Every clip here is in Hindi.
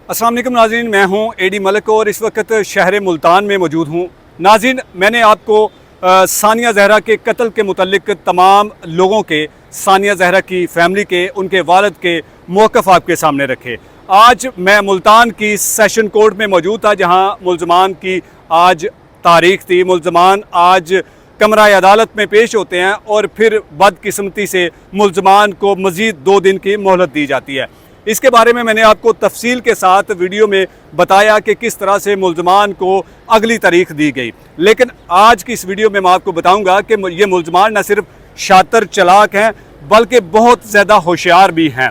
अस्सलाम वालेकुम नाज़रीन, मैं हूं एडी मलिक और इस वक्त शहर मुल्तान में मौजूद हूं। नाज़रीन, मैंने आपको सानिया ज़हरा के कत्ल के मुतल्लिक तमाम लोगों के, सानिया ज़हरा की फ़ैमिली के, उनके वालिद के मौक़िफ़ आपके सामने रखे। आज मैं मुल्तान की सेशन कोर्ट में मौजूद था जहां मुल्ज़मान की आज तारीख़ थी। मुल्ज़मान आज कमरा अदालत में पेश होते हैं और फिर बदकिस्मती से मुल्ज़मान को मज़ीद 2 दिन की मोहलत दी जाती है। इसके बारे में मैंने आपको तफसील के साथ वीडियो में बताया कि किस तरह से मुल्ज़मान को अगली तारीख दी गई। लेकिन आज की इस वीडियो में मैं आपको बताऊंगा कि ये मुल्ज़मान न सिर्फ शातिर चालाक हैं बल्कि बहुत ज़्यादा होशियार भी हैं।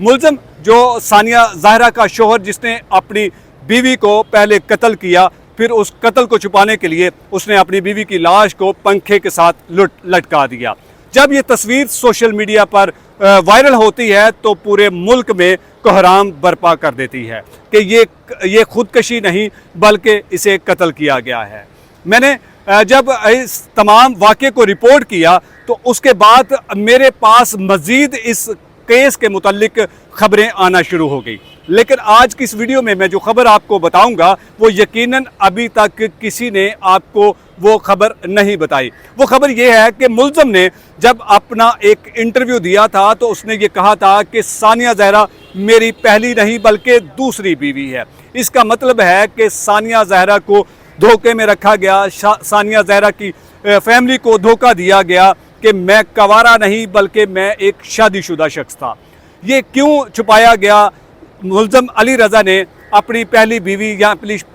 मुल्ज़म जो सानिया ज़हरा का शोहर, जिसने अपनी बीवी को पहले कत्ल किया, फिर उस कत्ल को छुपाने के लिए उसने अपनी बीवी की लाश को पंखे के साथ लटका दिया। जब ये तस्वीर सोशल मीडिया पर वायरल होती है तो पूरे मुल्क में कोहराम बर्पा कर देती है कि ये खुदकशी नहीं बल्कि इसे कत्ल किया गया है। मैंने जब इस तमाम वाक़े को रिपोर्ट किया तो उसके बाद मेरे पास मज़ीद इस केस के मुतल्लिक ख़बरें आना शुरू हो गई। लेकिन आज की इस वीडियो में मैं जो ख़बर आपको बताऊंगा वो यकीनन अभी तक किसी ने आपको वो ख़बर नहीं बताई। वो ख़बर ये है कि मुल्ज़म ने जब अपना एक इंटरव्यू दिया था तो उसने ये कहा था कि सानिया ज़हरा मेरी पहली नहीं बल्कि दूसरी बीवी है। इसका मतलब है कि सानिया ज़हरा को धोखे में रखा गया, सानिया ज़हरा की फैमिली को धोखा दिया गया कि मैं कवारा नहीं बल्कि मैं एक शादीशुदा शख्स था। ये क्यों छुपाया गया? मुल्ज़म अली रज़ा ने अपनी पहली बीवी या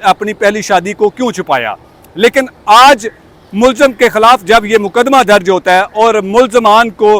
अपनी पहली शादी को क्यों छुपाया? लेकिन आज मुल्ज़म के ख़िलाफ़ जब ये मुकदमा दर्ज होता है और मुल्ज़मान को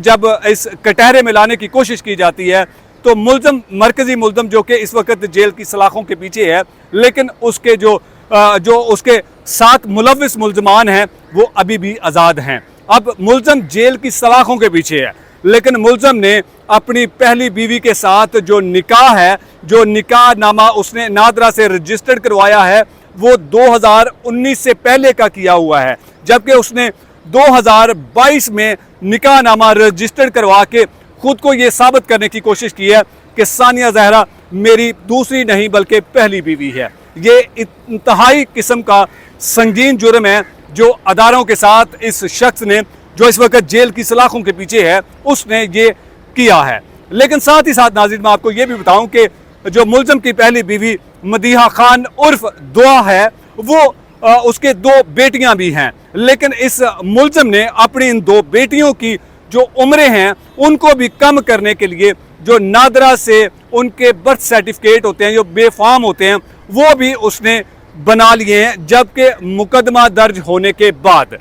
जब इस कटहरे में लाने की कोशिश की जाती है तो मुल्ज़म, मरकज़ी मुल्ज़म जो कि इस वक्त जेल की सलाखों के पीछे है, लेकिन उसके जो उसके साथ मुलव्विस मुल्ज़मान हैं वो अभी भी आज़ाद हैं। अब मुल्ज़म जेल की सलाखों के पीछे है, लेकिन मुल्ज़म ने अपनी पहली बीवी के साथ जो निकाह है, जो निकाह नामा उसने नादरा से रजिस्टर्ड करवाया है, वो 2019 से पहले का किया हुआ है, जबकि उसने 2022 में निकाह नामा रजिस्टर्ड करवा के खुद को ये साबित करने की कोशिश की है कि सानिया ज़हरा मेरी दूसरी नहीं बल्कि पहली बीवी है। ये इंतहाई किस्म का संगीन जुर्म है जो अदारों के साथ इस शख्स ने, जो इस वक्त जेल की सलाखों के पीछे है, उसने ये किया है। लेकिन साथ ही साथ नाज़रीन, मैं आपको ये भी बताऊं कि जो मुल्ज़म की पहली बीवी मदीहा खान उर्फ दुआ है, वो उसके 2 बेटियां भी हैं। लेकिन इस मुल्ज़म ने अपनी इन 2 बेटियों की जो उम्रें हैं उनको भी कम करने के लिए जो नादरा से उनके बर्थ सर्टिफिकेट होते हैं, जो बेफाम होते हैं, वो भी उसने बना लिए हैं। जबकि मुकदमा दर्ज होने के बाद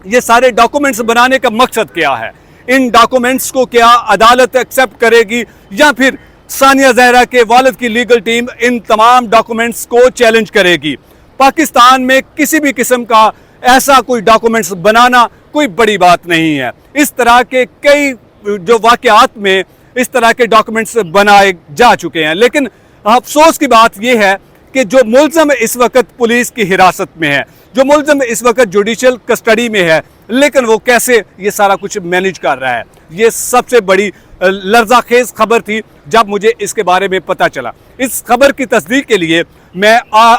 ये सारे डॉक्यूमेंट्स बनाने का मकसद क्या है? इन डॉक्यूमेंट्स को क्या अदालत एक्सेप्ट करेगी या फिर सानिया ज़हरा के वालिद की लीगल टीम इन तमाम डॉक्यूमेंट्स को चैलेंज करेगी? पाकिस्तान में किसी भी किस्म का ऐसा कोई डॉक्यूमेंट्स बनाना कोई बड़ी बात नहीं है। इस तरह के कई जो वाक़यात में इस तरह के डॉक्यूमेंट्स बनाए जा चुके हैं। लेकिन अफसोस की बात यह है कि जो मुल्ज़म इस वक्त पुलिस की हिरासत में है, जो मुल्ज़म इस वक्त जुडिशल कस्टडी में है, लेकिन वो कैसे ये सारा कुछ मैनेज कर रहा है, ये सबसे बड़ी लर्ज़ाखेज़ खबर थी जब मुझे इसके बारे में पता चला। इस खबर की तस्दीक के लिए मैं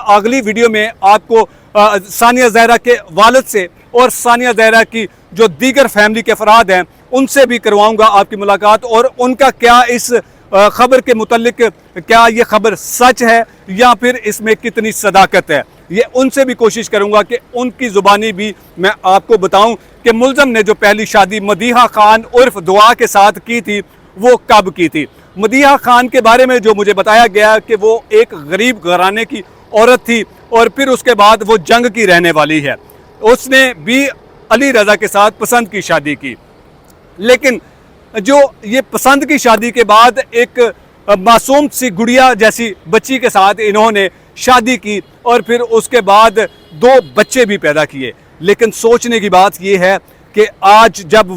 अगली वीडियो में आपको सानिया ज़हरा के वालिद से और सानिया ज़हरा की जो दीगर फैमिली के अफराद हैं उनसे भी करवाऊँगा आपकी मुलाकात, और उनका क्या इस खबर के मुतल्लिक, क्या ये खबर सच है या फिर इसमें कितनी सदाकत है, ये उनसे भी कोशिश करूंगा कि उनकी ज़ुबानी भी मैं आपको बताऊं कि मुल्ज़म ने जो पहली शादी मदीहा खान उर्फ दुआ के साथ की थी वो कब की थी। मदीहा खान के बारे में जो मुझे बताया गया कि वो एक गरीब घराने की औरत थी और फिर उसके बाद वो जंग की रहने वाली है। उसने भी अली रज़ा के साथ पसंद की शादी की, लेकिन जो ये पसंद की शादी के बाद एक मासूम सी गुड़िया जैसी बच्ची के साथ इन्होंने शादी की और फिर उसके बाद 2 बच्चे भी पैदा किए। लेकिन सोचने की बात यह है कि आज जब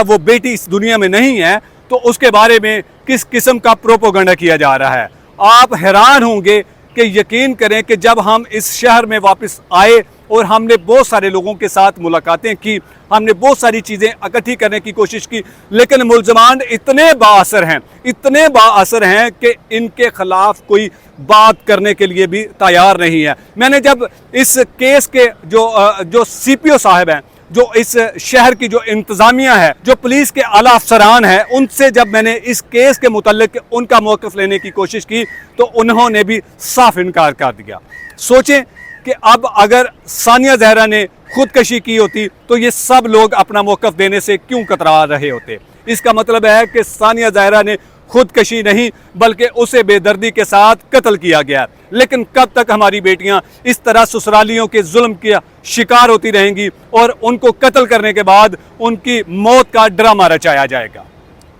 वो बेटी इस दुनिया में नहीं है तो उसके बारे में किस किस्म का प्रोपोगंडा किया जा रहा है। आप हैरान होंगे कि यकीन करें कि जब हम इस शहर में वापस आए और हमने बहुत सारे लोगों के साथ मुलाकातें की, हमने बहुत सारी चीज़ें इकट्ठी करने की कोशिश की, लेकिन मुल्ज़मान इतने बाअसर हैं कि इनके ख़िलाफ़ कोई बात करने के लिए भी तैयार नहीं है। मैंने जब इस केस के जो CPO साहब हैं, जो इस शहर की जो इंतज़ामिया है, जो पुलिस के आला अफसरान हैं, उनसे जब मैंने इस केस के मुतल्लिक उनका मौक़िफ़ लेने की कोशिश की तो उन्होंने भी साफ इनकार कर दिया। सोचें कि अब अगर सानिया ज़हरा ने खुदकशी की होती तो ये सब लोग अपना मौक़िफ़ देने से क्यों कतरा रहे होते। इसका मतलब है कि सानिया ज़हरा ने खुदकशी नहीं बल्कि उसे बेदर्दी के साथ कत्ल किया गया। लेकिन कब तक हमारी बेटियां इस तरह ससुरालियों के जुल्म का शिकार होती रहेंगी और उनको कत्ल करने के बाद उनकी मौत का ड्रामा रचाया जाएगा।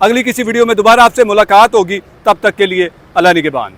अगली किसी वीडियो में दोबारा आपसे मुलाकात होगी, तब तक के लिए अल्लाह निगहबान।